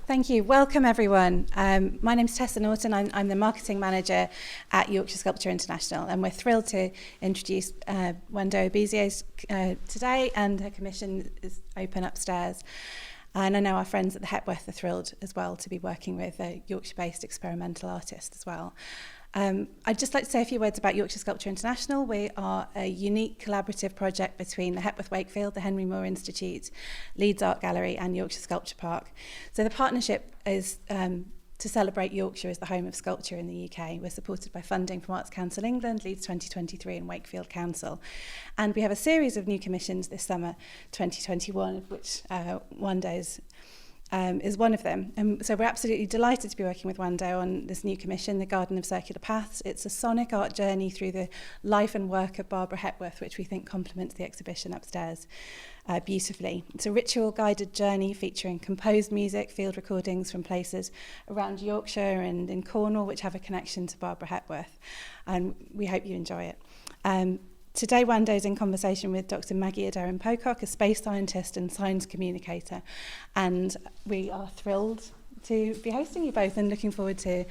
Thank you. Welcome, everyone. My name's Tessa Norton. I'm the marketing manager at Yorkshire Sculpture International, and we're thrilled to introduce Nwando Ebizie today, and her commission is open upstairs. And I know our friends at the Hepworth are thrilled as well to be working with a Yorkshire-based experimental artist as well. I'd just like to say a few words about Yorkshire Sculpture International. We are a unique collaborative project between the Hepworth Wakefield, the Henry Moore Institute, Leeds Art Gallery and Yorkshire Sculpture Park. So the partnership is to celebrate Yorkshire as the home of sculpture in the UK. We're supported by funding from Arts Council England, Leeds 2023 and Wakefield Council. And we have a series of new commissions this summer 2021, of which Nwando's is one of them. So we're absolutely delighted to be working with Nwando on this new commission, The Garden of Circular Paths. It's a sonic art journey through the life and work of Barbara Hepworth, which we think complements the exhibition upstairs beautifully. It's a ritual-guided journey featuring composed music, field recordings from places around Yorkshire and in Cornwall, which have a connection to Barbara Hepworth. And we hope you enjoy it. Today, Nwando is in conversation with Dr Maggie Aderin-Pocock, a space scientist and science communicator, and we are thrilled to be hosting you both and looking forward to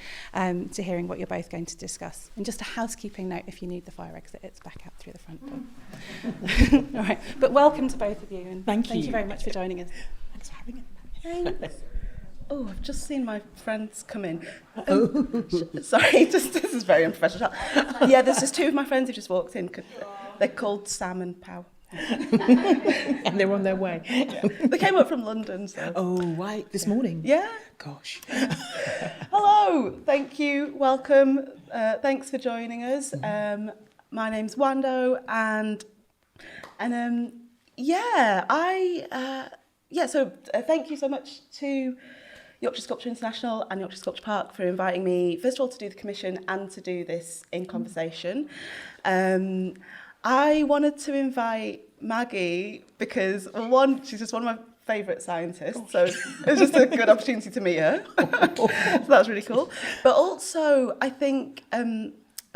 hearing what you're both going to discuss. And just a housekeeping note, if you need the fire exit, it's back out through the front door. All right, but welcome to both of you, and thank you very much for joining us. Thanks for having us. Thanks. Oh, I've just seen my friends come in. Sorry, this is very unprofessional. Yeah, there's just two of my friends who just walked in. They're called Sam and Pow. And they're on their way. Yeah. They came up from London. So. Oh, right, this morning? Yeah. Gosh. Hello, thank you, welcome. Thanks for joining us. My name's Nwando, and so thank you so much to Yorkshire Sculpture International and Yorkshire Sculpture Park for inviting me, first of all, to do the commission and to do this in conversation. I wanted to invite Maggie because, well, one, she's just one of my favourite scientists, so it was just a good opportunity to meet her. So that was really cool. But also, I think,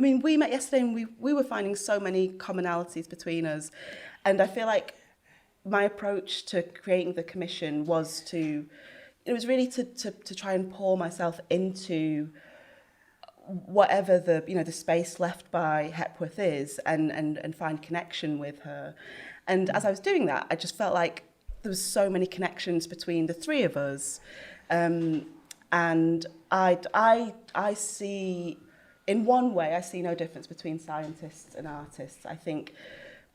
we met yesterday and we were finding so many commonalities between us, and I feel like my approach to creating the commission was really to try and pour myself into whatever the space left by Hepworth is and find connection with her. And as I was doing that, I just felt like there was so many connections between the three of us. And I see, in one way, I see no difference between scientists and artists. I think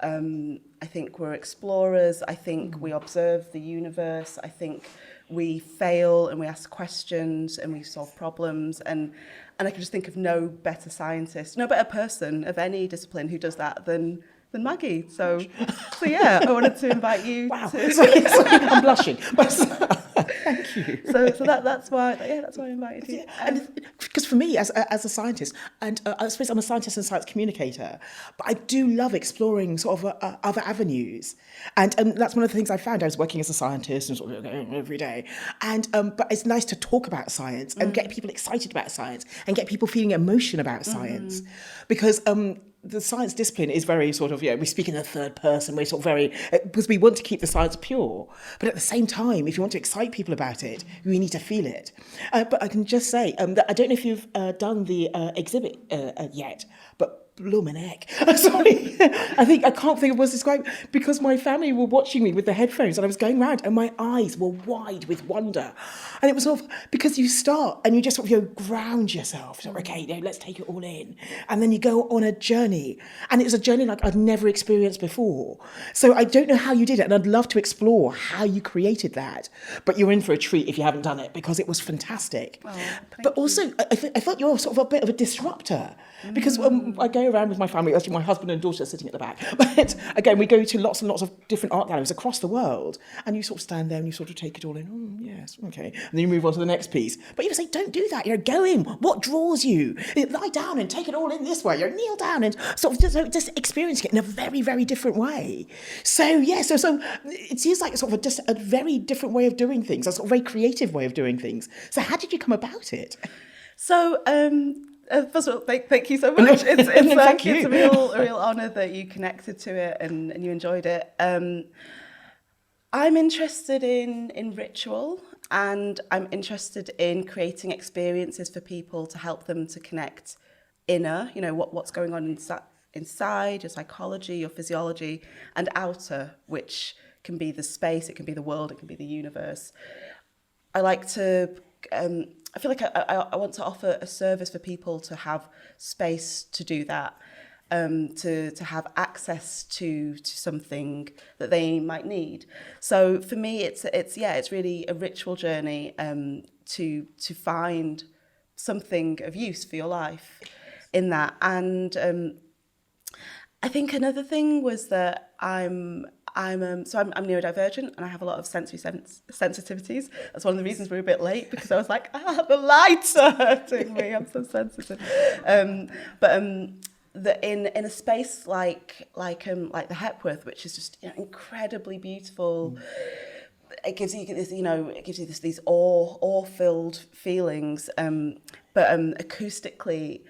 we're explorers. I think we observe the universe. I think we fail and we ask questions and we solve problems. And I can just think of no better scientist, no better person of any discipline who does that than Maggie. So yeah, I wanted to invite you. Wow. Sorry, I'm blushing. Thank you. So that's why I invited you. Because for me, as a scientist, and I suppose I'm a scientist and science communicator, but I do love exploring sort of other avenues, and that's one of the things I found. I was working as a scientist and sort of every day, and but it's nice to talk about science and get people excited about science and get people feeling emotion about science, because the science discipline is very sort of, we speak in the third person, we're sort of very, because we want to keep the science pure. But at the same time, if you want to excite people about it, we need to feel it. But I can just say, that I don't know if you've done the exhibit yet, but bloomin' heck. Sorry. I can't think of what to describe, because my family were watching me with the headphones and I was going round and my eyes were wide with wonder. And it was sort of, because you start and you just sort of ground yourself. So, okay, let's take it all in. And then you go on a journey. And it was a journey like I'd never experienced before. So I don't know how you did it. And I'd love to explore how you created that. But you're in for a treat if you haven't done it, because it was fantastic. Oh, but also, I thought you're sort of a bit of a disruptor. Because I go around with my family, actually my husband and daughter are sitting at the back, but again, we go to lots and lots of different art galleries across the world, and you sort of stand there and you sort of take it all in, yes, okay, and then you move on to the next piece. But you say, don't do that, go in, what draws you? Lie down and take it all in this way, kneel down and sort of just experiencing it in a very, very different way. So it seems like sort of just a very different way of doing things, a sort of very creative way of doing things. So how did you come about it? So, first of all, thank you so much. It's a real honour that you connected to it and you enjoyed it. I'm interested in ritual and I'm interested in creating experiences for people to help them to connect inner, what's going on inside your psychology, your physiology, and outer, which can be the space, it can be the world, it can be the universe. I like to, I feel like I want to offer a service for people to have space to do that, to have access to something that they might need. So for me, it's really a ritual journey to find something of use for your life in that. And I think another thing was that I'm neurodivergent and I have a lot of sensory sensitivities. That's one of the reasons we're a bit late, because I was like, the lights are hurting me. I'm so sensitive. That in a space like the Hepworth, which is just incredibly beautiful. It gives you this, these awe-filled feelings. But acoustically,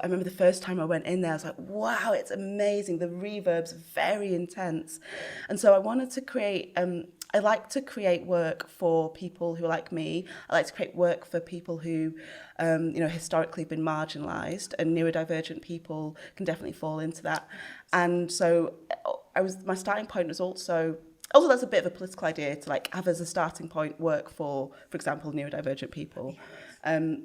I remember the first time I went in there, I was like, wow, it's amazing. The reverb's very intense. And so I wanted to create, I like to create work for people who are like me. I like to create work for people who, historically have been marginalised, and neurodivergent people can definitely fall into that. And so my starting point was also that's a bit of a political idea, to like have as a starting point work for example, neurodivergent people. I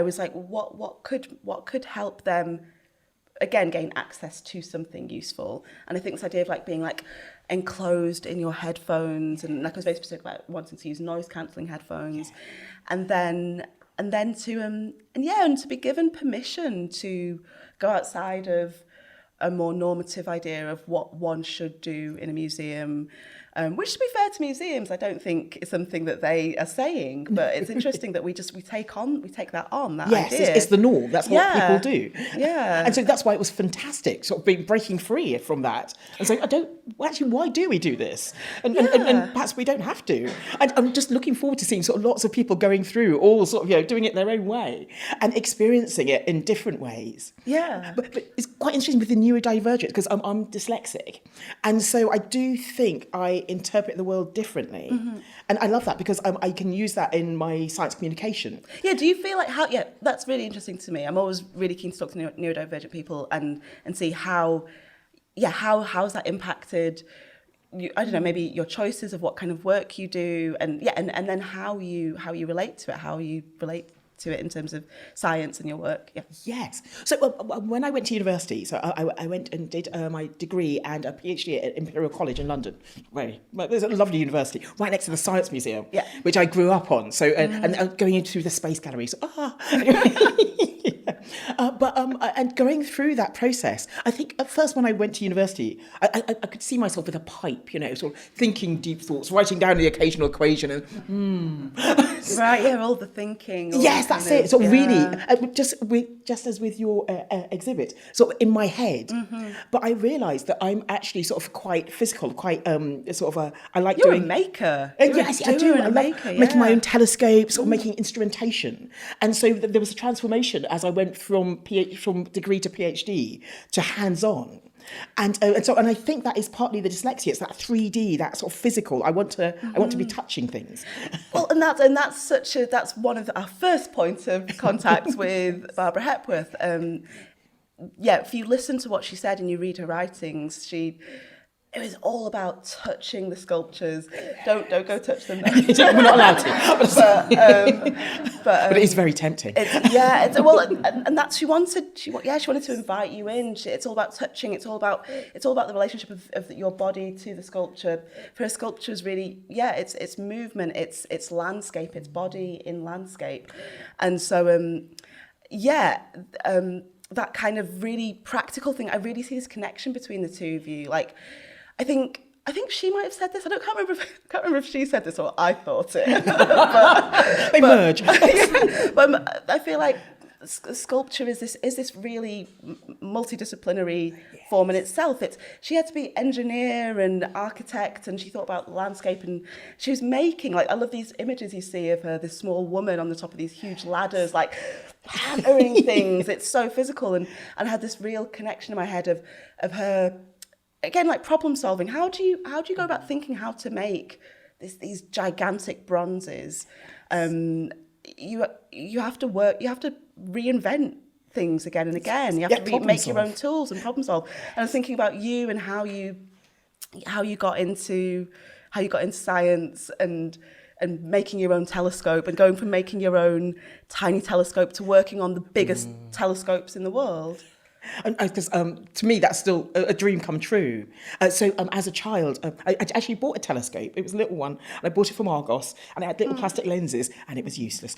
was like, what could help them, again, gain access to something useful? And I think this idea of like being like enclosed in your headphones, and like I was very specific about wanting to use noise cancelling headphones, and then to be given permission to go outside of a more normative idea of what one should do in a museum. Which, to be fair to museums, I don't think is something that they are saying, but it's interesting that we take that on, that yes, idea. It's the norm. That's what people do. Yeah. And so that's why it was fantastic, sort of being breaking free from that. And so why do we do this? And perhaps we don't have to. And I'm just looking forward to seeing sort of lots of people going through all sort of, doing it their own way and experiencing it in different ways. Yeah. But it's quite interesting with the neurodivergent, because I'm dyslexic. And so I do think I interpret the world differently. Mm-hmm. And I love that, because I can use that in my science communication. Yeah, do you feel like that's really interesting to me. I'm always really keen to talk to neurodivergent people and see how's that impacted you, I don't know, maybe your choices of what kind of work you do, and then how you relate to it in terms of science and your work. Yeah. Yes. So when I went to university, so I went and did my degree and a PhD at Imperial College in London. There's a lovely university right next to the Science Museum, which I grew up on. So and going into the space galleries. And going through that process, I think at first when I went to university, I could see myself with a pipe, sort of thinking deep thoughts, writing down the occasional equation, and right, all the thinking. Yes, that's it. So really, just as with your exhibit, sort of in my head. Mm-hmm. But I realised that I'm actually sort of quite physical, quite I like You're doing. A maker. Yes, I do. I love making my own telescopes or Mm. making instrumentation. And so there was a transformation as I went from degree to PhD to hands-on. And I think that is partly the dyslexia. It's that 3D, that sort of physical. I want to be touching things. Well, that's one of our first points of contact with Barbara Hepworth. If you listen to what she said and you read her writings, it was all about touching the sculptures. Don't go touch them. We're not allowed to. But it is very tempting. And that's she wanted to invite you in. It's all about touching. It's all about the relationship of your body to the sculpture. For a sculpture is really it's movement. It's landscape. It's body in landscape, and so that kind of really practical thing. I really see this connection between the two of you. Like, I think she might have said this. I can't remember if she said this or I thought it. They merge. But I feel like sculpture is this really multidisciplinary form in itself. She had to be engineer and architect, and she thought about the landscape, and she was making, like, I love these images you see of her, this small woman on the top of these huge ladders, like hammering things. It's so physical, and I had this real connection in my head of her again, like problem solving, how do you go about thinking how to make these gigantic bronzes? You have to reinvent things again and again. You have to make your own tools and problem solve. And I was thinking about you and how you got into science and making your own telescope, and going from making your own tiny telescope to working on the biggest telescopes in the world. Because to me, that's still a dream come true. So as a child, I actually bought a telescope. It was a little one, and I bought it from Argos, and it had little plastic lenses, and it was useless.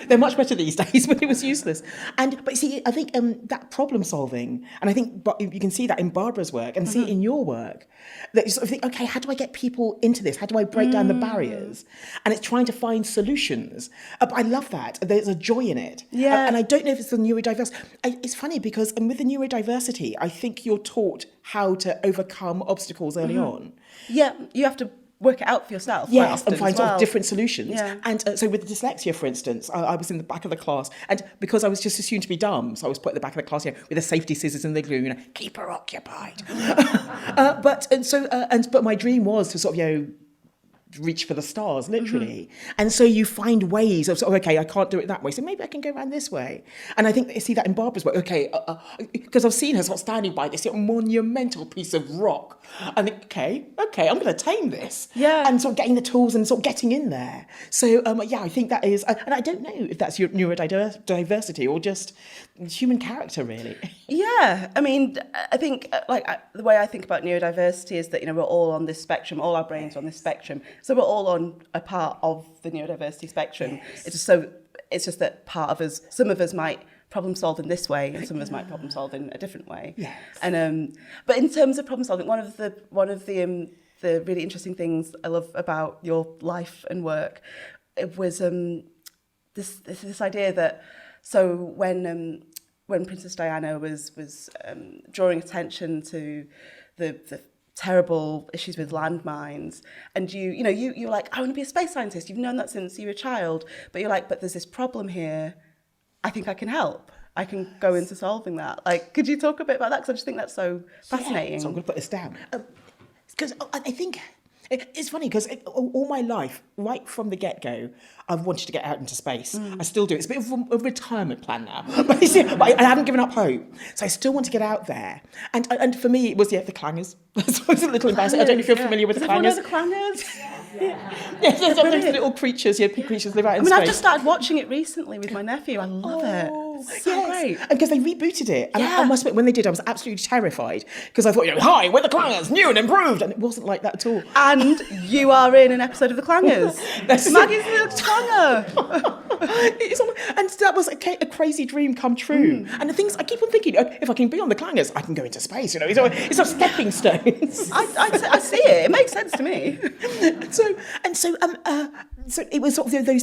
They're much better these days, but it was useless. But see, I think that problem solving, and I think you can see that in Barbara's work and see it in your work, that you sort of think, okay, how do I get people into this? How do I break down the barriers? And it's trying to find solutions. But I love that. There's a joy in it. Yeah. And I don't know if it's the neurodiverse. It's funny because with the neurodiversity, I think you're taught how to overcome obstacles early on. Yeah, you have to work it out for yourself. Yes, and find sort of different solutions. Yeah. And so with dyslexia, for instance, I was in the back of the class, and because I was just assumed to be dumb, so I was put at the back of the class, with the safety scissors and the glue, keep her occupied. But my dream was to sort of, reach for the stars, literally. And so you find ways of okay, I can't do it that way, so maybe I can go around this way. And I think I see that in Barbara's work. Okay, because I've seen her sort of standing by this monumental piece of rock, and think, okay, I'm going to tame this. Yeah. And sort of getting the tools and sort of getting in there. So I think that is, and I don't know if that's your neurodiversity or just human character, really. Yeah, I mean, I think the way I think about neurodiversity is that we're all on this spectrum, all our brains are on this spectrum, so we're all on a part of the neurodiversity spectrum. Yes. It's just that part of us, some of us might problem solve in this way, and some of us might problem solve in a different way. Yes. And but in terms of problem solving, one of the really interesting things I love about your life and work, it was this idea that when Princess Diana was drawing attention to the terrible issues with landmines, and you're like, I want to be a space scientist. You've known that since you were a child, but you're like, but there's this problem here. I think I can help. I can go into solving that. Could you talk a bit about that? Because I just think that's so fascinating. Yeah, so I'm going to put this down. Because I think it's funny, because all my life, right from the get-go, I've wanted to get out into space. I still do. It's a bit of a retirement plan now. But I haven't given up hope. So I still want to get out there. And for me, it was, the clangers. So it's a little embarrassing. I don't know if you're familiar with the clangers. Does everyone know the clangers? Yes, there's those little creatures, pig creatures live out in space. I've just started watching it recently with my nephew. I love it. It's so great. Because they rebooted it. And I must admit, when they did, I was absolutely terrified. Because I thought, hi, we're the clangers, new and improved. And it wasn't like that at all. And you are in an episode of the clangers. Maggie's the clanger. And that was a crazy dream come true. And the things, I keep on thinking, if I can be on the clangers, I can go into space. It's a stepping stones. I see it. It makes sense to me. So it was sort of those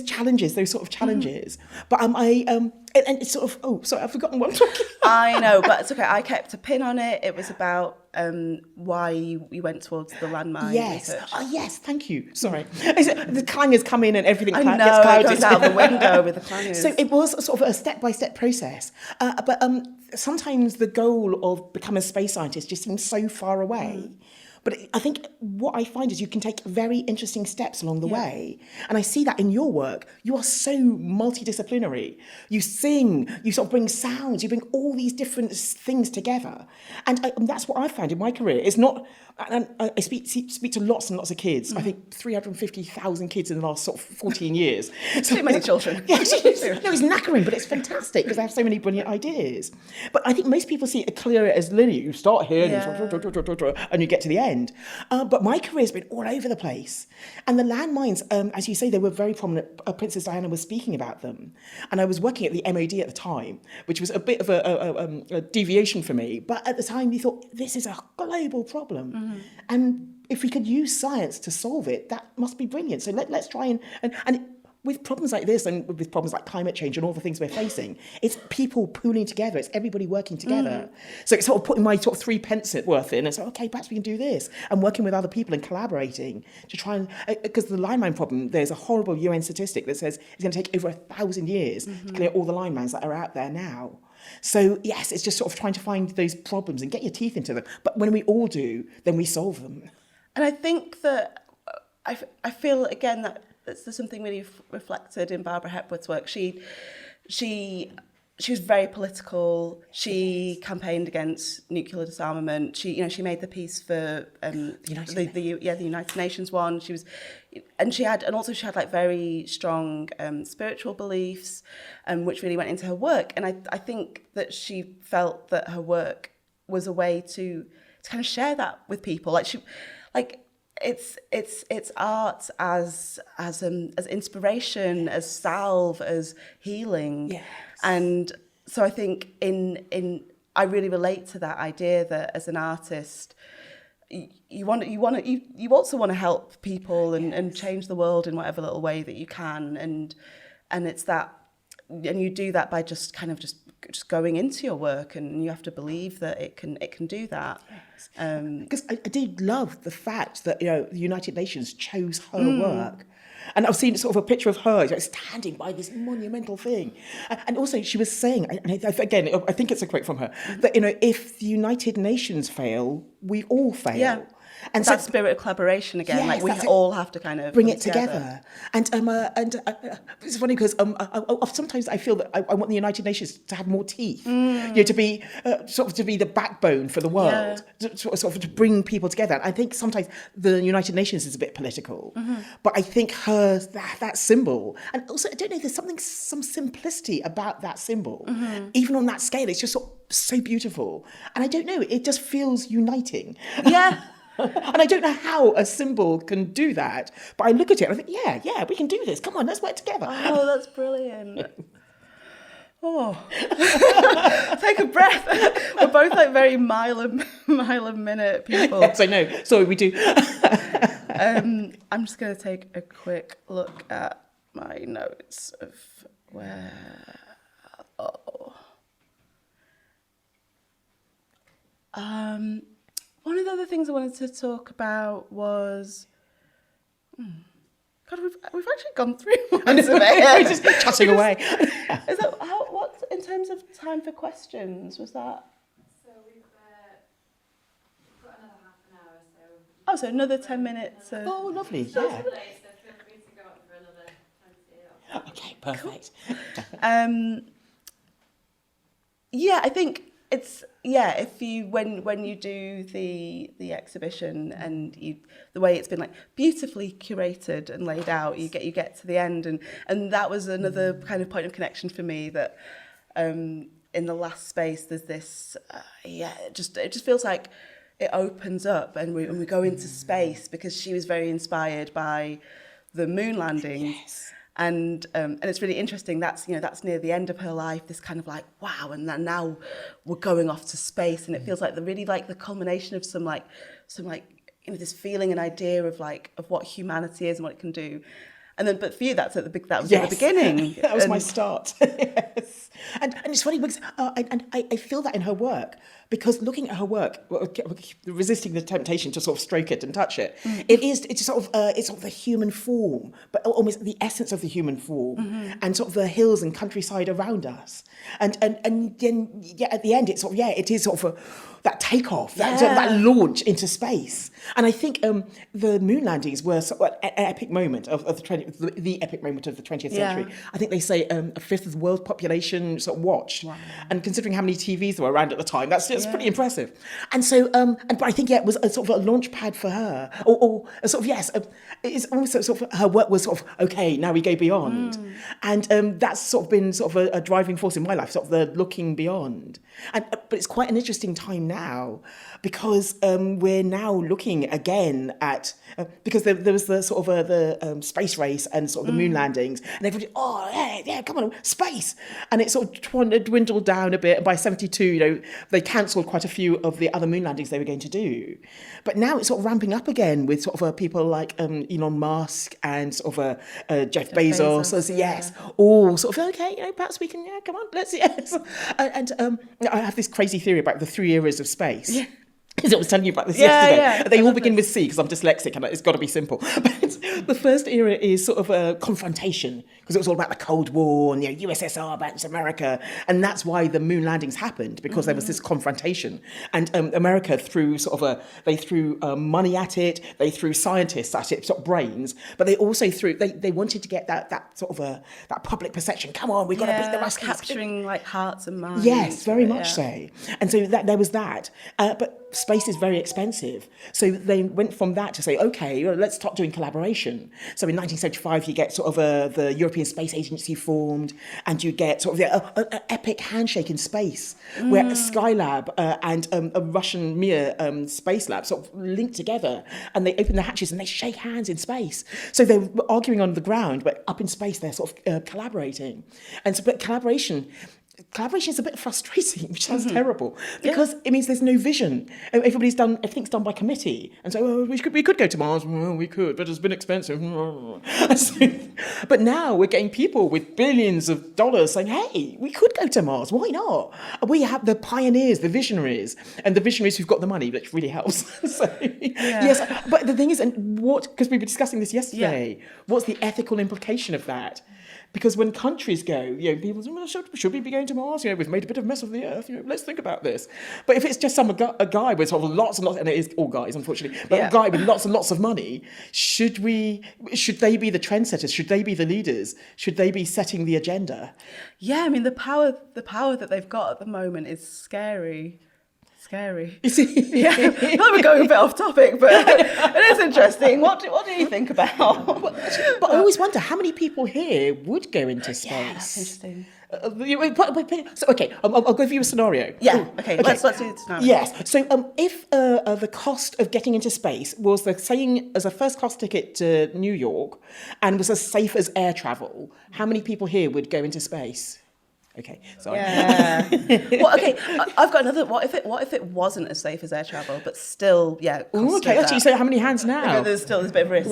sort of challenges. But and it's sort of, sorry, I've forgotten what I'm talking about. I know, but it's okay. I kept a pin on it. It was about why you went towards the landmine research. Oh, yes, thank you. Sorry. The clangers come in and everything gets clouded. It goes out the window with the clangers. So it was sort of a step-by-step process. But sometimes the goal of becoming a space scientist just seems so far away. But I think what I find is you can take very interesting steps along the way. And I see that in your work. You are so multidisciplinary. You sing, you sort of bring sounds, you bring all these different things together. And that's what I found in my career. It's not, and I speak to lots and lots of kids. I think 350,000 kids in the last sort of 14 years. Too many children. No, it's knackering, but it's fantastic because they have so many brilliant ideas. But I think most people see it clearer as linear. You start here and you get to the end. But my career's been all over the place. And the landmines, as you say, they were very prominent. Princess Diana was speaking about them. And I was working at the MOD at the time, which was a bit of a deviation for me. But at the time, we thought, this is a global problem. And if we could use science to solve it, that must be brilliant. So let's try and with problems like this and with problems like climate change and all the things we're facing, it's people pooling together. It's everybody working together. So it's sort of putting my sort of 3 pence worth in and say, okay, perhaps we can do this. And working with other people and collaborating to try and, because the landmine problem, there's a horrible UN statistic that says it's going to take over 1,000 years to clear all the landmines that are out there now. So yes, it's just sort of trying to find those problems and get your teeth into them. But when we all do, then we solve them. And I think that I feel again that there's something really reflected in Barbara Hepworth's work. She was very political. She campaigned against nuclear disarmament. She made the piece for the United Nations one. She had like very strong spiritual beliefs, which really went into her work. And I think that she felt that her work was a way to kind of share that with people. It's art as inspiration, as salve, as healing. Yes. And so I think I really relate to that idea that as an artist, you also want to help people and change the world in whatever little way that you can, and it's that, and you do that by just going into your work, and you have to believe that it can do that. Because I did love the fact that the United Nations chose her work. And I've seen sort of a picture of her standing by this monumental thing. And also she was saying, and again, I think it's a quote from her, that, if the United Nations fail, we all fail. Yeah. And that spirit of collaboration again, yes, we all have to kind of bring it together. And it's funny because sometimes I feel that I want the United Nations to have more teeth, to be to be the backbone for the world, to bring people together. And I think sometimes the United Nations is a bit political, but I think that symbol, and also I don't know, there's some simplicity about that symbol, even on that scale. It's just so beautiful, and I don't know, it just feels uniting. Yeah. And I don't know how a symbol can do that, but I look at it and I think, yeah, we can do this. Come on, let's work together. Oh, that's brilliant. Oh, take a breath. We're both like very mile a minute people. Yes, I know. Sorry, we do. I'm just going to take a quick look at my notes of where. One of the other things I wanted to talk about was, God, we've actually gone through most of it. We're just chatting away. Is that what in terms of time for questions was that? So we've got another half an hour. So another 10 minutes. Oh, lovely. So Yeah. feel free to go on for another 20 or... Okay, perfect. I think it's if you when you do the exhibition and the way it's been like beautifully curated and laid out, you get to the end, and that was another kind of point of connection for me, that in the last space there's this it just feels like it opens up and we go into space, because she was very inspired by the moon landing. Yes. And it's really interesting. That's near the end of her life. This kind of like, wow, and then now we're going off to space, and it feels like the culmination of some this feeling and idea of what humanity is and what it can do. And then, but for you, that was at the beginning. That was my start. Yes, and it's funny because I feel that in her work, because looking at her work, resisting the temptation to sort of stroke it and touch it, it's sort of the human form, but almost the essence of the human form, and sort of the hills and countryside around us, and then at the end, it is sort of that takeoff, that launch into space. And I think the moon landings were sort of an epic moment of the epic moment of the 20th century. I think they say a fifth of the world population sort of watched. Wow. And considering how many TVs there were around at the time, that's pretty impressive. And so, but I think it was a sort of a launch pad for her, or a sort of it's also sort of her work was sort of, okay, now we go beyond, and that's sort of been sort of a driving force in my life, sort of the looking beyond. But it's quite an interesting time now, because we're now looking again at because there was the sort of the space race and sort of the moon landings, and everybody, come on, space, and it sort of dwindled down a bit. And by 1972, they cancelled quite a few of the other moon landings they were going to do. But now it's sort of ramping up again with sort of people like Elon Musk and sort of Jeff Bezos. All sort of, okay, perhaps we can, come on, let's, yes. And I have this crazy theory about the 3 eras of space. Yeah. Because I was telling you about this Yeah, yesterday. yeah. They I all love begin this. with C because I'm dyslexic and it's got to be simple. But the first era is sort of a confrontation because it was all about the Cold War and USSR versus America. And that's why the moon landings happened, because there was this confrontation. And America threw they threw money at it, they threw scientists at it, sort of brains, but they also threw, they wanted to get that sort of that public perception. Come on, we've got to beat the Ruskies. Capturing like hearts and minds. Yes, very much so. And so there was that. But space is very expensive. So they went from that to say, okay, well, let's start doing collaboration. So in 1975, you get sort of the European Space Agency formed, and you get sort of an epic handshake in space, where Skylab and a Russian Mir space lab sort of link together, and they open the hatches and they shake hands in space. So they're arguing on the ground, but up in space, they're sort of collaborating. And so, but collaboration is a bit frustrating, which sounds terrible, because it means there's no vision. Everything's done by committee. And so, we could go to Mars. Well, we could, but it's been expensive. But now we're getting people with billions of dollars saying, hey, we could go to Mars. Why not? We have the pioneers, the visionaries, and the visionaries who've got the money, which really helps. Yes, but the thing is, because we were discussing this yesterday, what's the ethical implication of that? Because when countries go, people say, well, should we be going to Mars? We've made a bit of a mess of the Earth. Let's think about this. But if it's just a guy with sort of lots and lots, and it is all guys, unfortunately, but a guy with lots and lots of money, should they be the trendsetters? Should they be the leaders? Should they be setting the agenda? Yeah, I mean, the power that they've got at the moment is scary. Yeah, we're going a bit off topic, but it is interesting. What do you think about? But I always wonder how many people here would go into space. Yeah, that's interesting. So, okay, I'll give you a scenario. Yeah, okay. Let's do the scenario. Yes. So if the cost of getting into space was the same as a first-class ticket to New York and was as safe as air travel, how many people here would go into space? Okay, sorry. Yeah. Well, okay. I've got another. What if it wasn't as safe as air travel, but still, Okay, actually, so how many hands now? There's a bit of risk.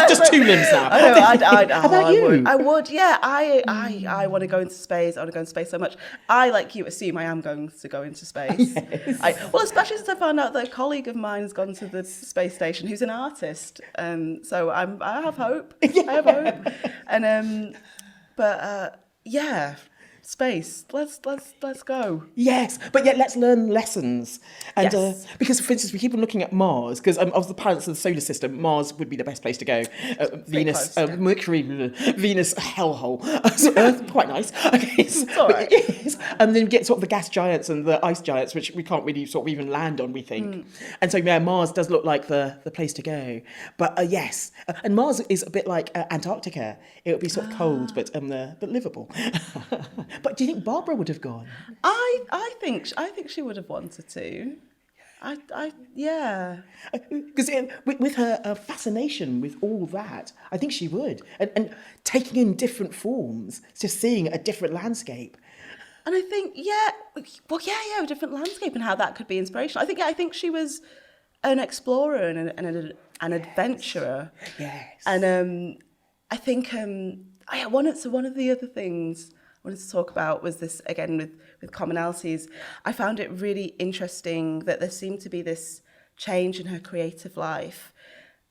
just two limbs now. I know. How about you? I would. Yeah. I want to go into space. I want to go into space so much. I, like you, assume I am going to go into space. Yes. Especially since I found out that a colleague of mine has gone to the space station, who's an artist. So I have hope. Yeah. I have hope. And space. Let's go. Yes, but yet let's learn lessons. And Yes. because, for instance, we keep on looking at Mars, because of the planets of the solar system, Mars would be the best place to go. Venus, close, yeah. Mercury, Venus, hellhole. So Earth, quite nice. Okay, it's all right. Yes. And then we get sort of the gas giants and the ice giants, which we can't really sort of even land on, we think. And so, Mars does look like the place to go. But yes, and Mars is a bit like Antarctica. It would be sort of cold, but livable. But do you think Barbara would have gone? I think she would have wanted to. Yeah. Because with her fascination with all that, I think she would. And taking in different forms, just seeing a different landscape. And I think, a different landscape and how that could be inspirational. I think she was an explorer and an adventurer. Yes. And I think one of the other things I wanted to talk about was this, again, with commonalities. I found it really interesting that there seemed to be this change in her creative life.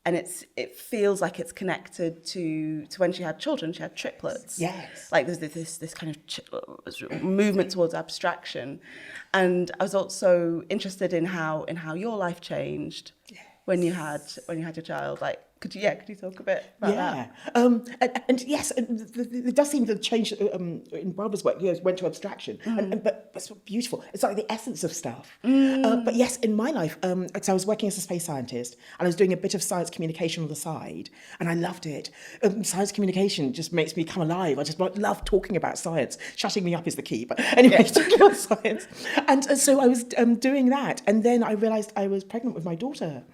And it feels like it's connected to when she had children. She had triplets. Yes. Like there's this kind of movement towards abstraction. And I was also interested in how your life changed when you had your child. Like, could you talk a bit about that? And yes, it does seem to change in Barbara's work. Went to abstraction, but it's beautiful. It's like the essence of stuff. But yes, in my life, so I was working as a space scientist, and I was doing a bit of science communication on the side, and I loved it. Science communication just makes me come alive. I just love talking about science. Shutting me up is the key, but anyway, talking about science. And so I was doing that, and then I realised I was pregnant with my daughter.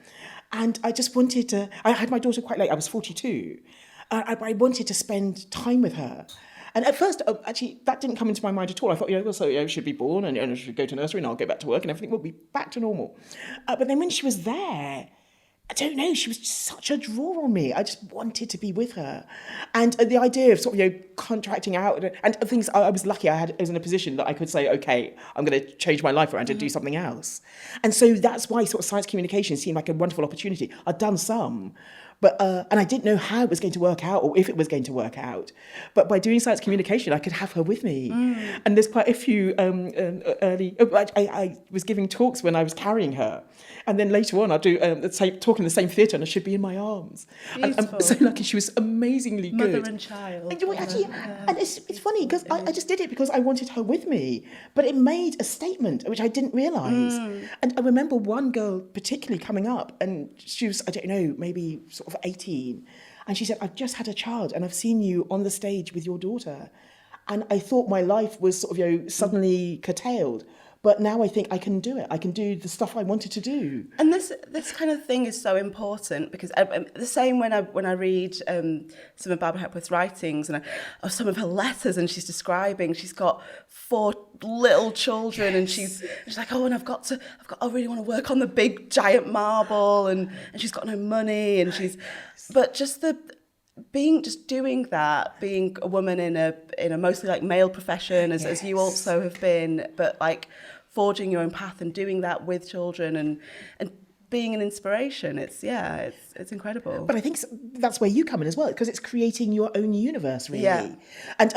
And I just wanted to, I had my daughter quite late, I was 42. I wanted to spend time with her. And at first, actually, that didn't come into my mind at all. I thought, she should be born and she should go to nursery and I'll go back to work and everything will be back to normal. But then when she was there, I don't know, she was just such a draw on me. I just wanted to be with her. And the idea of sort of, contracting out and things, I was lucky I was in a position that I could say, okay, I'm going to change my life around and do something else. And so that's why sort of science communication seemed like a wonderful opportunity. I'd done some, but and I didn't know how it was going to work out or if it was going to work out. But by doing science communication, I could have her with me. And there's quite a few I was giving talks when I was carrying her. And then later on, I'll do talk in the same theatre, and I should be in my arms. And I'm so lucky. She was amazingly good. Mother and child. And it's funny because I just did it because I wanted her with me, but it made a statement which I didn't realise. And I remember one girl particularly coming up, and she was, I don't know, maybe sort of 18, and she said, "I've just had a child, and I've seen you on the stage with your daughter, and I thought my life was sort of suddenly curtailed." But now I think I can do it. I can do the stuff I wanted to do. And this kind of thing is so important because the same when I read some of Barbara Hepworth's writings and some of her letters, and she's got 4 little children, and she's like, oh, and I really want to work on the big giant marble, and she's got no money, and but just doing that, being a woman in a mostly like male profession, as you also have been, but like forging your own path and doing that with children and being an inspiration. It's incredible. But I think that's where you come in as well, because it's creating your own universe, really. Yeah. And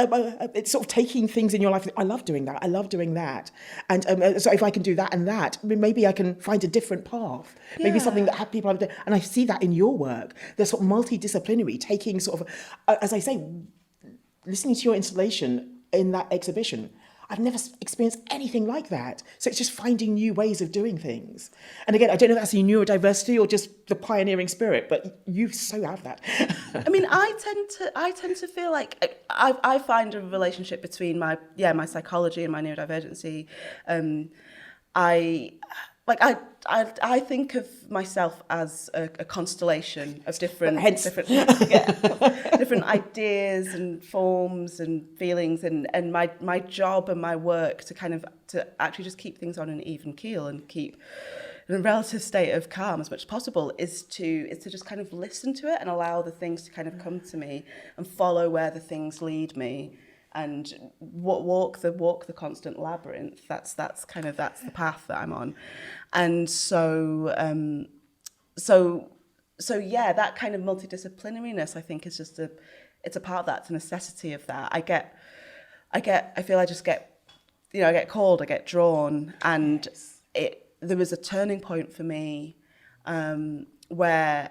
it's sort of taking things in your life. I love doing that. I love doing that. And so if I can do that and that, maybe I can find a different path. Maybe something that people have done. And I see that in your work. They're sort of multidisciplinary, taking sort of, as I say, listening to your installation in that exhibition, I've never experienced anything like that. So it's just finding new ways of doing things. And again, I don't know if that's your neurodiversity or just the pioneering spirit, but you so have that. I mean, I tend to feel like I find a relationship between my psychology and my neurodivergency. I think of myself as a constellation of different ideas and forms and feelings, and my job and my work to actually just keep things on an even keel and keep in a relative state of calm as much as possible is to just kind of listen to it and allow the things to kind of come to me and follow where the things lead me. And walk the constant labyrinth. That's the path that I'm on, and so that kind of multidisciplinariness, I think, is just it's a part of that. It's a necessity of that. I get called, I get drawn, and there was a turning point for me where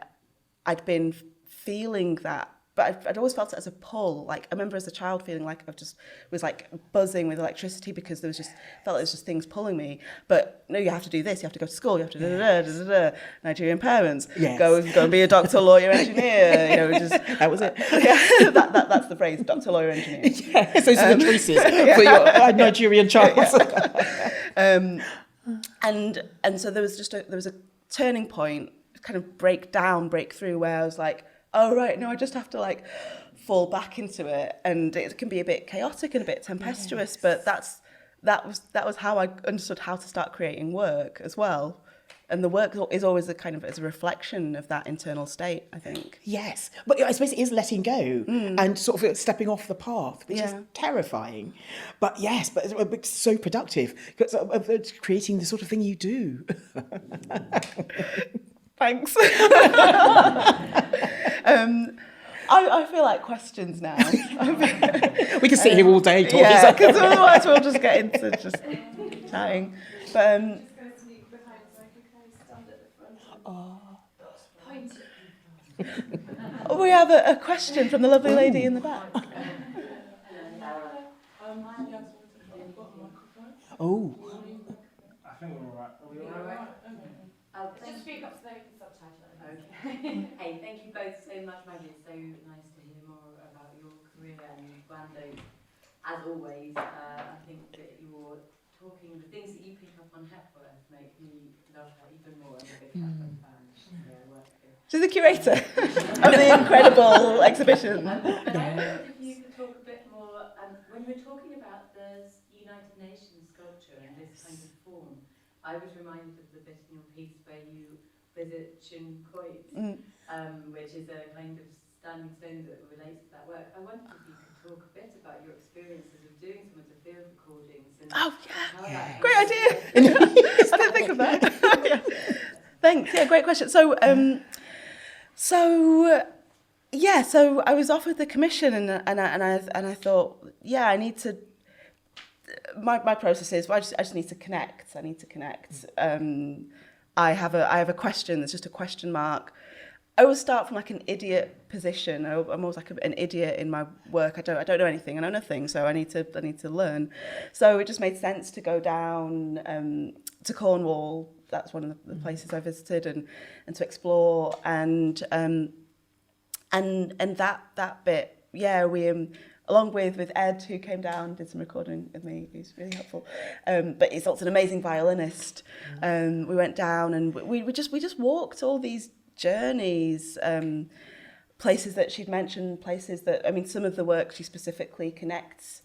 I'd been feeling that. But I'd always felt it as a pull. Like I remember as a child feeling like I just was like buzzing with electricity because felt like there was just things pulling me. But no, you have to do this. You have to go to school. You have to Nigerian parents. Yes. Go and be a doctor, lawyer, engineer. That was it. Yeah, that's the phrase, doctor, lawyer, engineer. Yeah, those are the choices for your Nigerian child. Yeah. And so there was a turning point, kind of break through where I was like, oh, right, no, I just have to, like, fall back into it. And it can be a bit chaotic and a bit tempestuous, but that was how I understood how to start creating work as well. And the work is always as a reflection of that internal state, I think. Yes, but I suppose it is letting go and sort of stepping off the path, which is terrifying. But yes, but it's so productive because it's creating the sort of thing you do. Thanks. I feel like questions now. We can sit here all day talking. Yeah, because otherwise we'll just get into just chatting. But we have a question from the lovely lady in the back. Oh. I think we're all right. Are we all right? Just speak up so they can subtitle it. Okay. Hey, thank you both so much, Maggie. It's so nice to hear more about your career and Nwando. As always, I think that the things that you pick up on Hepworth make me love her even more. I'm a big Hepworth fan. She's the curator of the incredible exhibition. And I wondered if you could talk a bit more, when we're talking about the United Nations sculpture and this kind of form, I was reminded of the bit in your piece where you provocation, which is a kind of standing stone that relates to that work. I wondered if you could talk a bit about your experiences of doing some of the field recordings and how that Great idea. I didn't think of that. Yeah. Thanks. Yeah, great question. So I was offered the commission, and I thought, yeah, I need to. My process is, well, I just need to connect. I need to connect. I have a question. There's just a question mark. I always start from like an idiot position. I'm always like an idiot in my work. I don't know anything. I know nothing. So I need to learn. So it just made sense to go down to Cornwall. That's one of the places I visited, and to explore and that bit. Yeah, we along with Ed, who came down, did some recording with me. He's really helpful. But he's also an amazing violinist. We went down and we just walked all these journeys, places that she'd mentioned, places that, I mean, some of the work she specifically connects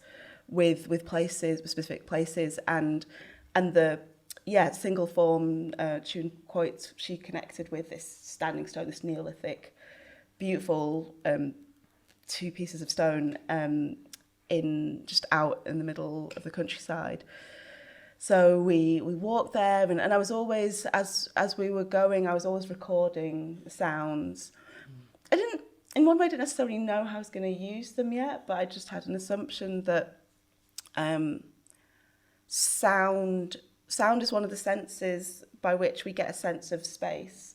with places, with specific places, and the single form tune quotes she connected with this standing stone, this Neolithic, beautiful 2 pieces of stone in just out in the middle of the countryside. So we walked there, and I was always, as we were going, I was always recording the sounds. I didn't necessarily know how I was going to use them yet, but I just had an assumption that sound is one of the senses by which we get a sense of space.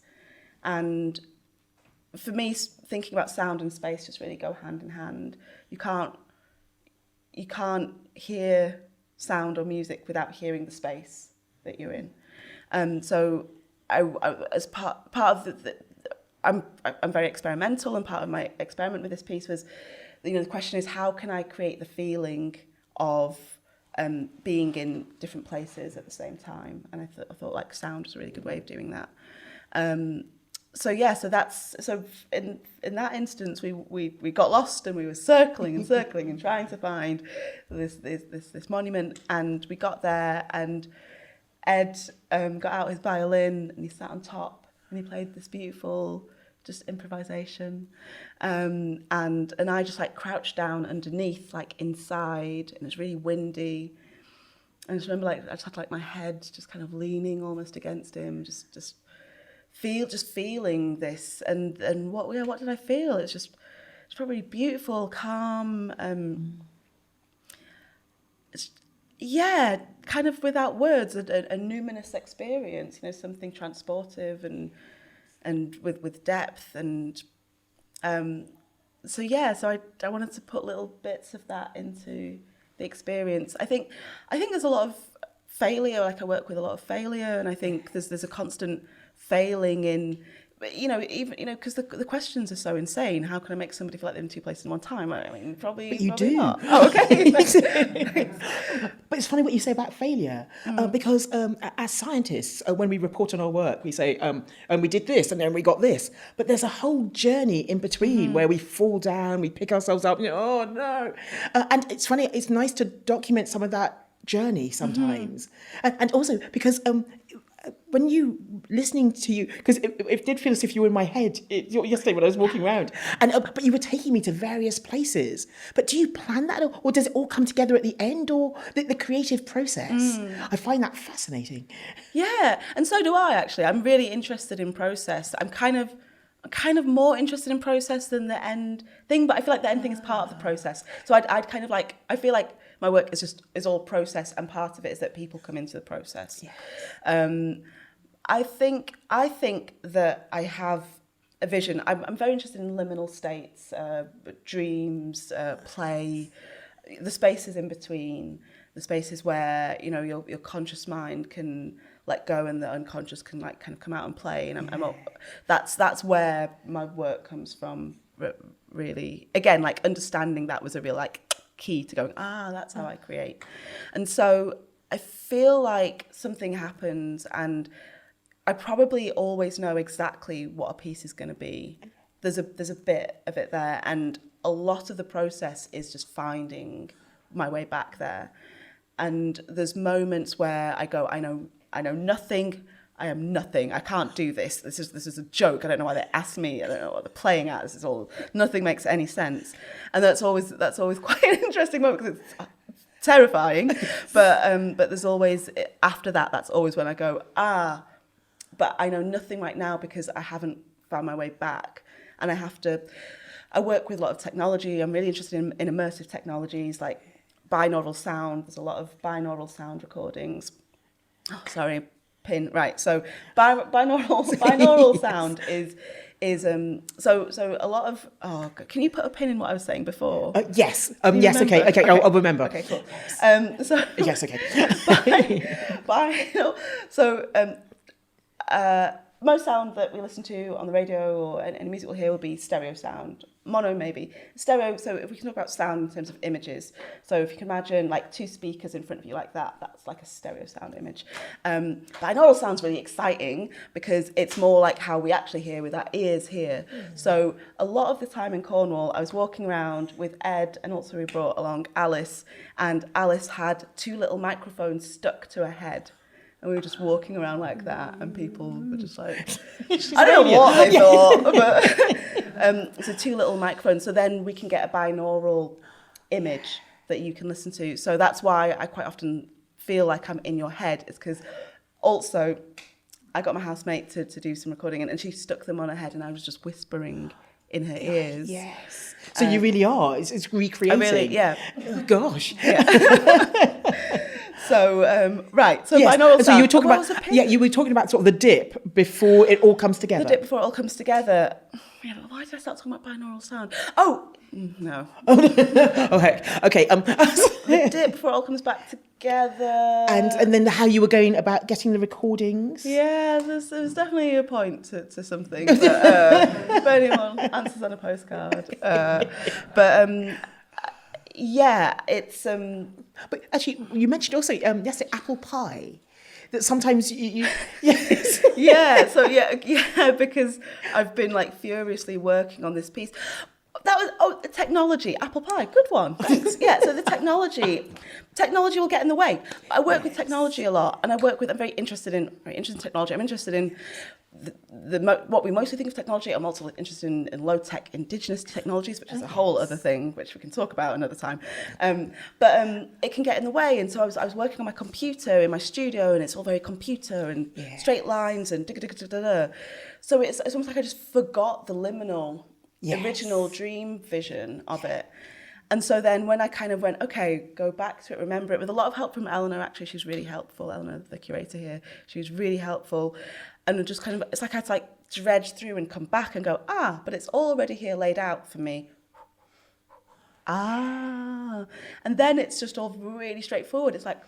And for me, thinking about sound and space just really go hand in hand. You can't hear sound or music without hearing the space that you're in. So I as part of I'm very experimental, and part of my experiment with this piece was, the question is, how can I create the feeling of being in different places at the same time? And I thought like sound was a really good way of doing that. So in that instance we got lost, and we were circling and trying to find this monument, and we got there, and Ed got out his violin, and he sat on top, and he played this beautiful just improvisation, and I just like crouched down underneath, like inside, and it's really windy. And I just remember I just had like my head just kind of leaning almost against him, just feeling this, and what did I feel? It's probably beautiful, calm, kind of without words, a numinous experience, something transportive and with depth, and so I wanted to put little bits of that into the experience. I think there's a lot of failure. Like, I work with a lot of failure, and I think there's a constant failing in, because the questions are so insane. How can I make somebody feel like they're in 2 places in one time? I mean, probably. But you do. Not. Oh, okay. But it's funny what you say about failure, because as scientists, when we report on our work, we say, and we did this, and then we got this. But there's a whole journey in between where we fall down, we pick ourselves up, oh no. And it's funny, it's nice to document some of that journey sometimes. And also because when you listening to you, because it did feel as if you were in my head yesterday when I was walking around, and but you were taking me to various places. But do you plan that, or does it all come together at the end, or the creative process? I find that fascinating. Yeah, and so do I, actually. I'm really interested in process. I'm kind of more interested in process than the end thing, but I feel like the end thing is part of the process. So I'd kind of like, I feel like my work is all process, and part of it is that people come into the process. Yeah. I think that I have a vision. I'm very interested in liminal states, dreams, play, the spaces in between, the spaces where your conscious mind can let go and the unconscious can like kind of come out and play. And that's where my work comes from. Really, again, like understanding that was a real like key to going, that's how I create. And so I feel like something happens, and I probably always know exactly what a piece is going to be. There's a bit of it there, and a lot of the process is just finding my way back there. And there's moments where I go, I know nothing. I am nothing. I can't do this. This is a joke. I don't know why they asked me. I don't know what they're playing at. This is all, nothing makes any sense. And that's always quite an interesting moment because it's terrifying. But there's always, after that, that's always when I go, but I know nothing right now because I haven't found my way back. And I work with a lot of technology. I'm really interested in immersive technologies like binaural sound. There's a lot of binaural sound recordings. Oh, sorry. Pin, right? So binaural sound is so a lot of. Oh, can you put a pin in what I was saying before? Yes. Yes. Okay. I'll remember. Okay. Cool. Yes. Okay. Most sound that we listen to on the radio or any music we'll hear will be stereo sound. Mono maybe. Stereo, so if we can talk about sound in terms of images. So if you can imagine like two speakers in front of you like that, that's like a stereo sound image. Binaural sound's really exciting because it's more like how we actually hear with our ears here. So a lot of the time in Cornwall, I was walking around with Ed and also we brought along Alice, and Alice had two little microphones stuck to her head. And we were just walking around like that, and people were just like, I don't know what they thought, but so two little microphones. So then we can get a binaural image that you can listen to. So that's why I quite often feel like I'm in your head. It's because also I got my housemate to do some recording, and she stuck them on her head, and I was just whispering in her ears. Yes. So you really are. It's recreating. I really, yeah. Oh, gosh. Yeah. So right, so yes. binaural sound. So you were talking about you were talking about sort of the dip before it all comes together. The dip before it all comes together. Yeah, but why did I start talking about binaural sound? Oh no. Oh heck. Okay. The dip before it all comes back together. And then how you were going about getting the recordings. Yeah, there's definitely a point to something. But, if anyone answers on a postcard. Yeah, it's. But actually, you mentioned also yesterday apple pie. That sometimes you yes. Yeah. So yeah, because I've been like furiously working on this piece. That was the technology, apple pie, good one. Thanks. Yeah. So the technology will get in the way. I work with technology a lot, and I'm very interested in technology. I'm interested in what we mostly think of technology. I'm also interested in low-tech indigenous technologies, which is a whole other thing, which we can talk about another time. But it can get in the way, and so I was working on my computer in my studio, and it's all very computer and straight lines and da-da-da-da-da. So it's almost like I just forgot the liminal original dream vision of it. And so then when I kind of went, okay, go back to it, remember it, with a lot of help from Eleanor, actually, she was really helpful, Eleanor, the curator here, she was really helpful. And just kind of, it's like I had to like dredge through and come back and go, but it's already here laid out for me. And then it's just all really straightforward. It's like,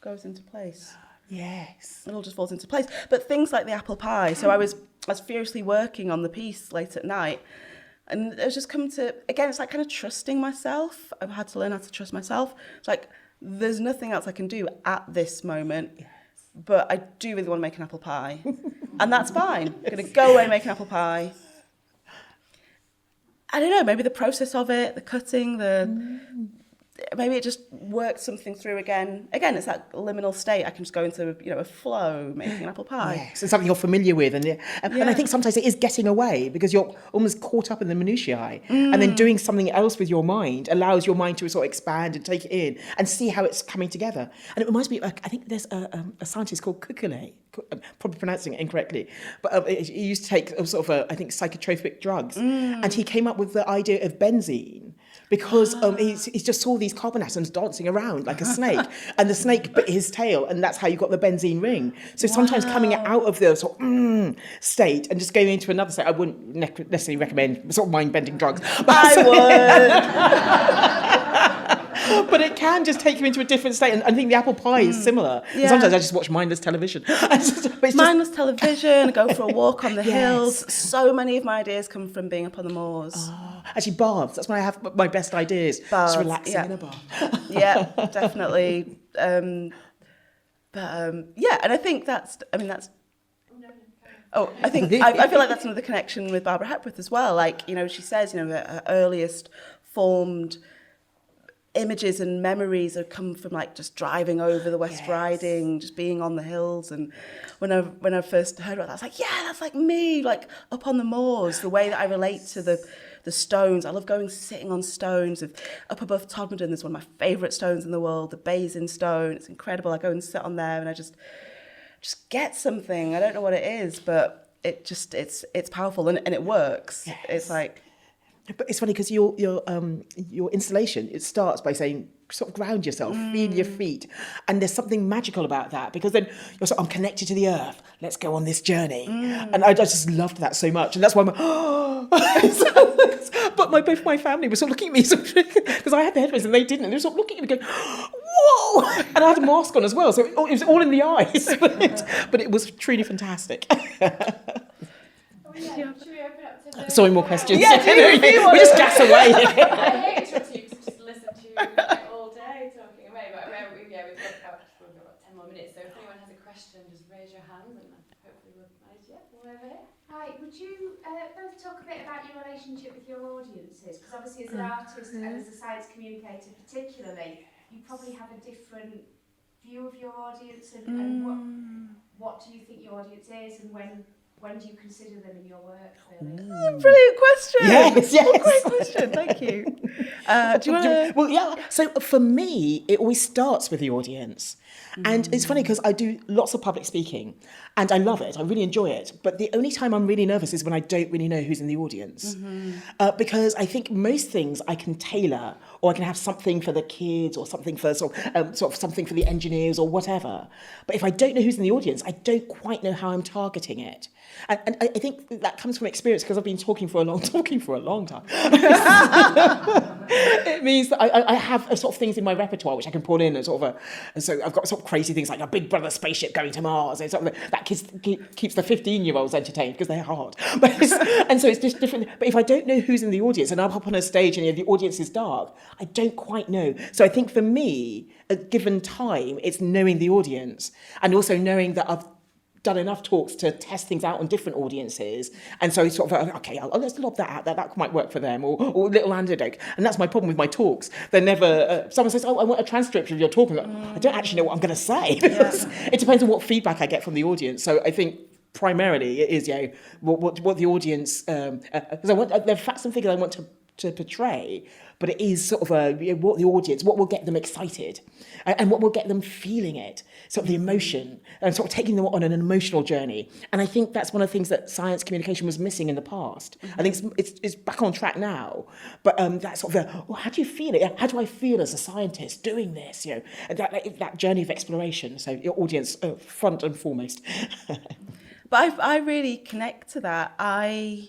goes into place. Yes. It all just falls into place. But things like the apple pie. So I was furiously working on the piece late at night. And it was just come to, again, it's like kind of trusting myself. I've had to learn how to trust myself. It's like, there's nothing else I can do at this moment. Yes. But I do really want to make an apple pie. And that's fine. I'm going to go away and make an apple pie. I don't know, maybe the process of it, the cutting, maybe it just worked something through again. Again, it's that liminal state. I can just go into a flow, making an apple pie. Yes, and something you're familiar with. And I think sometimes it is getting away because you're almost caught up in the minutiae. And then doing something else with your mind allows your mind to sort of expand and take it in and see how it's coming together. And it reminds me, I think there's a scientist called Kukule, probably pronouncing it incorrectly, but he used to take sort of, I think, psychotropic drugs. And he came up with the idea of benzene. Because he just saw these carbon atoms dancing around like a snake, and the snake bit his tail, and that's how you got the benzene ring. So sometimes coming out of the sort of state and just going into another state, I wouldn't necessarily recommend sort of mind-bending drugs. I would. But it can just take you into a different state, and I think the apple pie is similar. Yeah. Sometimes I just watch mindless television. Mindless television, go for a walk on the hills. So many of my ideas come from being up on the moors. Actually, baths. That's when I have my best ideas. Baths, just relaxing in a bath. Yeah, definitely. And I think that's. Oh, I think I feel like that's another connection with Barbara Hepworth as well. Like, she says, her earliest formed images and memories have come from like just driving over the West Riding, just being on the hills. And when I first heard about that, I was like, yeah, that's like me, like up on the moors, the way that I relate to the stones. I love sitting on stones. Up above Todmorden, there's one of my favourite stones in the world, the Basin stone. It's incredible. I go and sit on there and I just get something. I don't know what it is, but it's powerful and it works. Yes. It's like... But it's funny because your installation, it starts by saying, sort of ground yourself, feel your feet. And there's something magical about that, because then you're sort of, I'm connected to the earth. Let's go on this journey. And I just loved that so much. And that's why I'm but both my family were sort of looking at me, because I had the headphones and they didn't. And they were sort of looking at me going, whoa! And I had a mask on as well. So it was all in the eyes. But it was truly fantastic. Should we open up to the... Sorry, more questions. Yeah, we just gas away. I hate to interrupt you because just listen to you all day talking away. But we've got about 10 more minutes. So if anyone has a question, just raise your hand and hopefully we'll manage it. All over here. Hi, would you both talk a bit about your relationship with your audiences? Because obviously as an artist and as a science communicator particularly, you probably have a different view of your audience and what do you think your audience is and when do you consider them in your work? Really? Brilliant question. Yes. Great question. Thank you. Do you want to... Well, yeah. So for me, it always starts with the audience. And it's funny because I do lots of public speaking and I love it. I really enjoy it. But the only time I'm really nervous is when I don't really know who's in the audience. Because I think most things I can tailor, or I can have something for the kids or something for sort of something for the engineers or whatever. But if I don't know who's in the audience, I don't quite know how I'm targeting it. And I think that comes from experience because I've been talking for a long time. It means that I have sort of things in my repertoire which I can pull in and and so I've got sort of crazy things like a Big Brother spaceship going to Mars and something that keeps the 15-year-olds entertained because they're hard. And so it's just different. But if I don't know who's in the audience and I'm up on a stage and the audience is dark, I don't quite know. So I think for me, at given time, it's knowing the audience and also knowing that I've done enough talks to test things out on different audiences, and so it's sort of okay, let's lob that out. That might work for them, or a little anecdote. And that's my problem with my talks. They're never. Someone says, "Oh, I want a transcript of your talk." I don't actually know what I'm going to say because it depends on what feedback I get from the audience. So I think primarily it is what the audience. Because I want there are facts and figures I want to portray, but it is sort of what the audience, what will get them excited, and what will get them feeling it, sort of the emotion, and sort of taking them on an emotional journey. And I think that's one of the things that science communication was missing in the past. I think it's back on track now, but that sort of, how do you feel it? How do I feel as a scientist doing this? And that journey of exploration. So your audience, front and foremost. But I really connect to that. I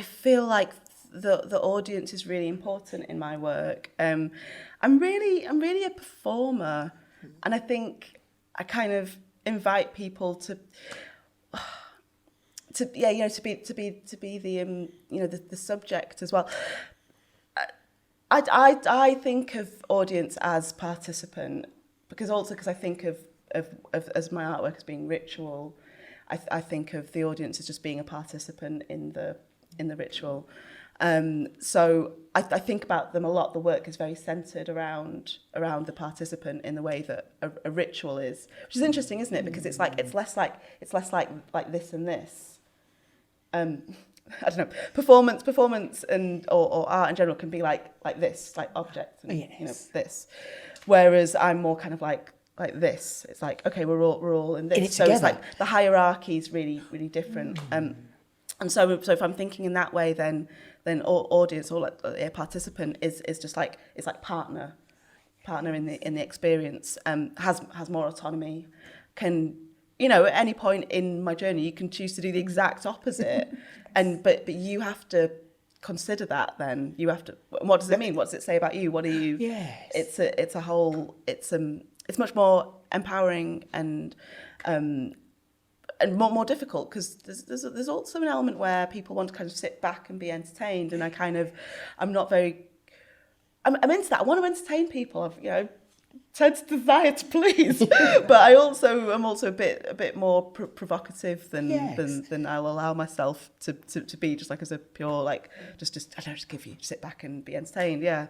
feel like the audience is really important in my work. I'm really a performer, and I think I kind of invite people to be the subject as well. I think of audience as participant because I think of as my artwork as being ritual. I think of the audience as just being a participant in the ritual. So I think about them a lot. The work is very centred around the participant in the way that a ritual is, which is interesting, isn't it? Because it's less like this and this. I don't know. Performance and or art in general can be like this, like objects and this. Whereas I'm more kind of like this. It's like, okay, we're all in this. So it's like the hierarchy is really, really different. And so if I'm thinking in that way, then audience or a participant is just like, it's like partner in the experience, has more autonomy, can, at any point in my journey you can choose to do the exact opposite, but you have to consider that. Then you have to, what does it mean? What does it say about you? What are you? Yes. It's much more empowering and more difficult because there's also an element where people want to kind of sit back and be entertained, and I'm into that. I want to entertain people. tend to desire to please, but I'm also a bit more provocative than I'll allow myself to be, just like as a pure like just I don't know, just give you sit back and be entertained. Yeah.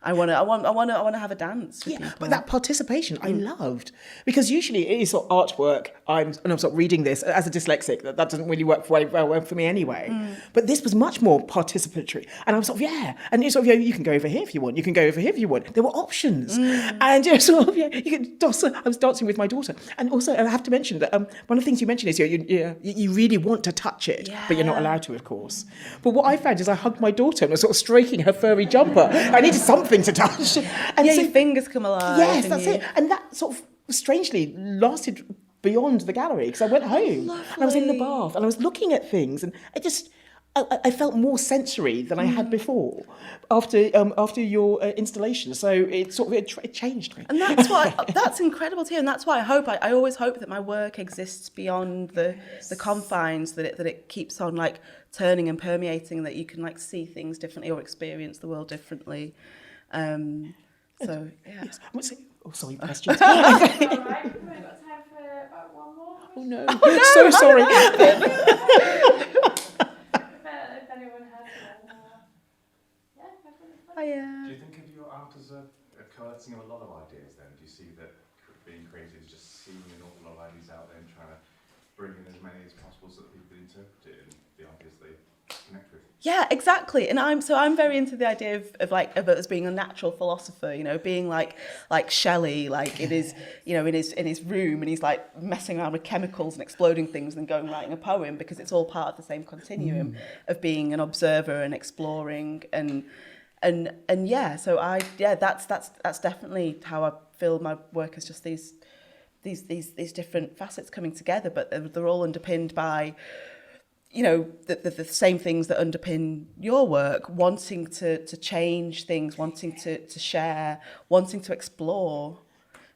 I want to have a dance with people. But that participation I loved, because usually it is sort of artwork. I'm sort of reading this as a dyslexic. That doesn't really work very well for me anyway. But this was much more participatory, and I was sort of and it's sort of you can go over here if you want. You can go over here if you want. There were options, and sort of you can dance. I was dancing with my daughter, and also I have to mention that one of the things you mentioned is you really want to touch it, but you're not allowed to, of course. But what I found is I hugged my daughter and was sort of stroking her furry jumper. I needed something to touch. And your fingers come alive. Yes, that's it. And that sort of strangely lasted beyond the gallery, because I went home and I was in the bath and I was looking at things, and I felt more sensory than I had before after your installation. So it sort of it changed me. And that's why that's incredible too. And that's why I always hope that my work exists beyond the confines, that it keeps on like turning and permeating, that you can like see things differently or experience the world differently. So yeah. Yes. Sorry, questions. All right, we've only got time for about one more. Oh no, so sorry. If anyone has one. Do you think of your art as a collecting of a lot of ideas then? Do you see that being creative is just seeing an awful lot of ideas out there and trying to bring in as many as possible so that people interpret it and the ideas they connect with? Yeah, exactly. And I'm very into the idea of it as being a natural philosopher, being like Shelley, like in his room, and he's like messing around with chemicals and exploding things and going writing a poem, because it's all part of the same continuum of being an observer and exploring and so that's definitely how I feel my work is, just these different facets coming together, but they're all underpinned by the same things that underpin your work, wanting to change things, wanting to share, wanting to explore.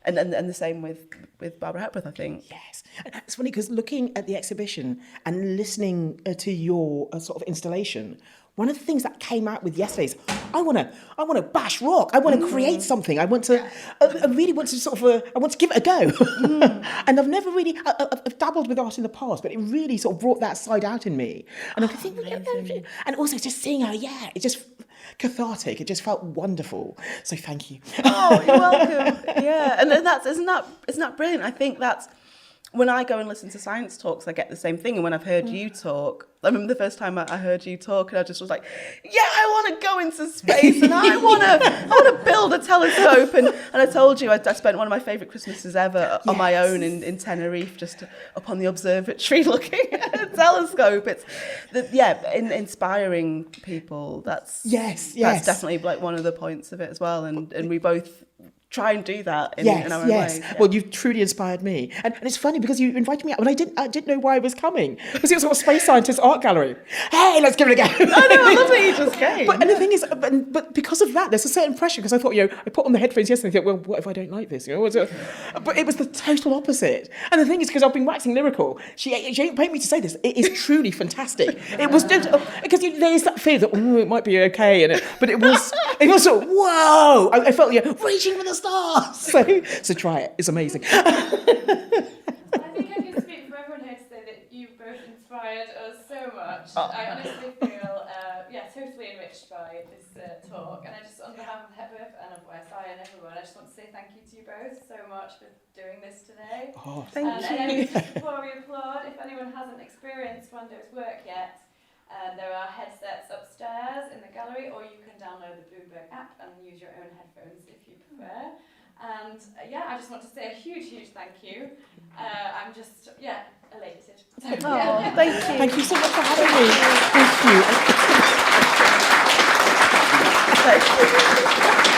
And the same with Barbara Hepworth, I think. Yes. And it's funny because looking at the exhibition and listening to your sort of installation, one of the things that came out with yesterday is I want to bash rock. I want to create something. I want to. I really want to I want to give it a go. And I've never really. I've dabbled with art in the past, but it really sort of brought that side out in me. And I could think, and also just seeing her. Yeah, it just cathartic. It just felt wonderful. So thank you. Oh, you're welcome. Yeah, and isn't that brilliant? I think that's. When I go and listen to science talks, I get the same thing. And when I've heard you talk, I remember the first time I heard you talk, and I just was like, yeah, I want to go into space, and I want to build a telescope. And I told you I spent one of my favourite Christmases ever on my own in Tenerife, just up on the observatory looking at a telescope. It's inspiring people. That's definitely like one of the points of it as well. And we both try and do that in our own ways. Yeah. Well, you've truly inspired me. And it's funny because you invited me out, and I didn't know why I was coming. Because it was sort of Space Scientist Art Gallery. Hey, let's give it a go. I know, I love that you just came. And the thing is, but because of that, there's a certain pressure, because I thought, I put on the headphones yesterday and I thought, well, what if I don't like this? But it was the total opposite. And the thing is, because I've been waxing lyrical, she ain't paid me to say this. It is truly fantastic. It was just, because there's that fear that, it might be okay. But it was sort of, whoa. I felt, reaching for the stars. So try it. It's amazing. I think I can speak for everyone here to say that you both inspired us so much. I honestly feel totally enriched by this talk, and I just, on behalf of Hepworth and of YSI and everyone, I just want to say thank you to you both so much for doing this today. Oh, thank you. And before we applaud, if anyone hasn't experienced Nwando's work yet, there are headsets upstairs in the gallery, or you can download the Bloomberg app and use your own headphones if you prefer. And I just want to say a huge thank you. I'm just elated. Thank you. Thank you so much for having me. Thank you. Thank you.